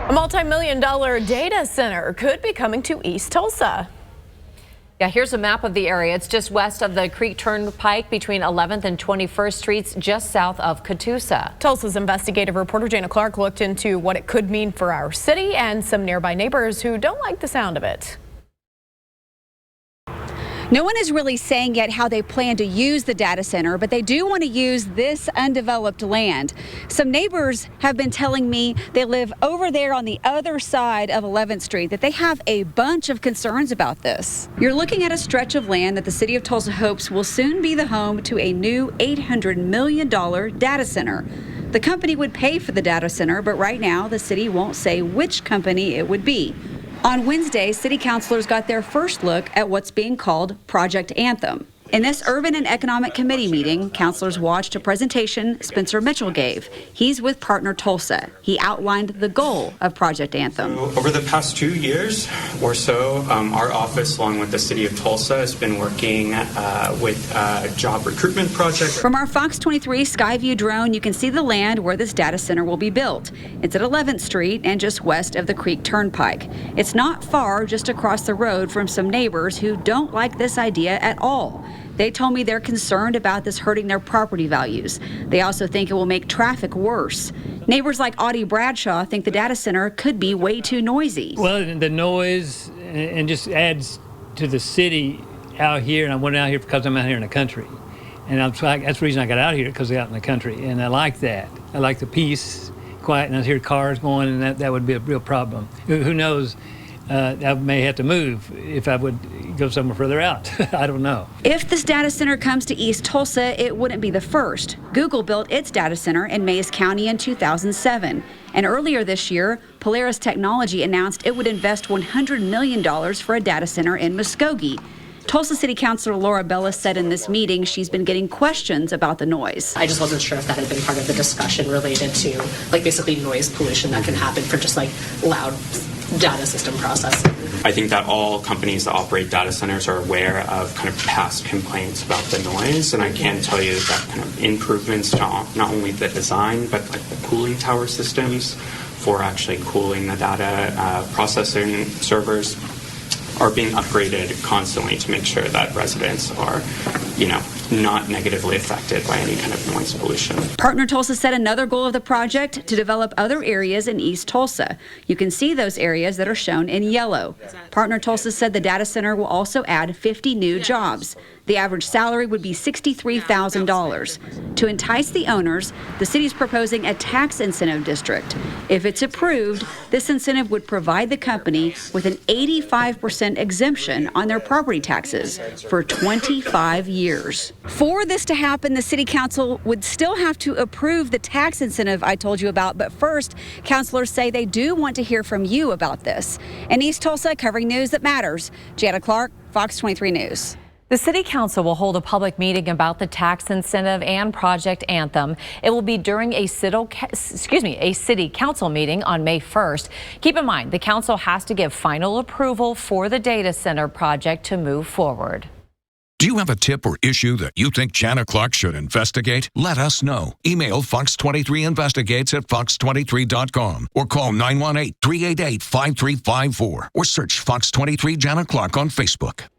A multi-million-dollar data center could be coming to East Tulsa. Yeah, here's a map of the area. It's just west of the Creek Turnpike between 11th and 21st Streets, just south of Tulsa. Tulsa's investigative reporter Jana Clark looked into what it could mean for our city and some nearby neighbors who don't like the sound of it. No one is really saying yet how they plan to use the data center, but they do want to use this undeveloped land. Some neighbors have been telling me they live over there on the other side of 11th Street, that they have a bunch of concerns about this. You're looking at a stretch of land that the city of Tulsa hopes will soon be the home to a new $800 million data center. The company would pay for the data center, but right now the city won't say which company it would be. On Wednesday, city councilors got their first look at what's being called Project Anthem. In this Urban and Economic Committee meeting, councilors watched a presentation Spencer Mitchell gave. He's with Partner Tulsa. He outlined the goal of Project Anthem. Over the past 2 years or so, our office, along with the city of Tulsa, has been working with a job recruitment project. From our FOX23 Skyview drone, you can see the land where this data center will be built. It's at 11th Street and just west of the Creek Turnpike. It's not far, just across the road from some neighbors who don't like this idea at all. They told me they're concerned about this hurting their property values. They also think it will make traffic worse. Neighbors like Audie Bradshaw think the data center could be way too noisy. Well, the noise and just adds to the city out here, and I went out here because I'm out here in the country. And that's the reason I got out here, because they're out in the country, and I like that. I like the peace, quiet, and I hear cars going, and that would be a real problem. Who knows? I may have to move if I would go somewhere further out. I don't know. If this data center comes to East Tulsa, it wouldn't be the first. Google built its data center in Mays County in 2007. And earlier this year, Polaris Technology announced it would invest $100 million for a data center in Muskogee. Tulsa City Councilor Laura Bellis said in this meeting she's been getting questions about the noise. I just wasn't sure if that had been part of the discussion related to, like, basically noise pollution that can happen for just like loud data system processing. I think that all companies that operate data centers are aware of kind of past complaints about the noise, and I can tell you that kind of improvements to not only the design but like the cooling tower systems for actually cooling the data processing servers are being upgraded constantly to make sure that residents are, not negatively affected by any kind of noise pollution. Partner Tulsa said another goal of the project to develop other areas in East Tulsa. You can see those areas that are shown in yellow. Partner Tulsa said the data center will also add 50 new jobs. The average salary would be $63,000. To entice the owners, the city is proposing a tax incentive district. If it's approved, this incentive would provide the company with an 85% exemption on their property taxes for 25 years. For this to happen, the city council would still have to approve the tax incentive I told you about, but first, councilors say they do want to hear from you about this. In East Tulsa, covering news that matters, Jana Clark, Fox 23 News. The City Council will hold a public meeting about the tax incentive and Project Anthem. It will be during a City Council meeting on May 1st. Keep in mind, the council has to give final approval for the data center project to move forward. Do you have a tip or issue that you think Jana Clark should investigate? Let us know. Email FOX23 Investigates at fox23.com or call 918-388-5354 or search Fox 23 Jana Clark on Facebook.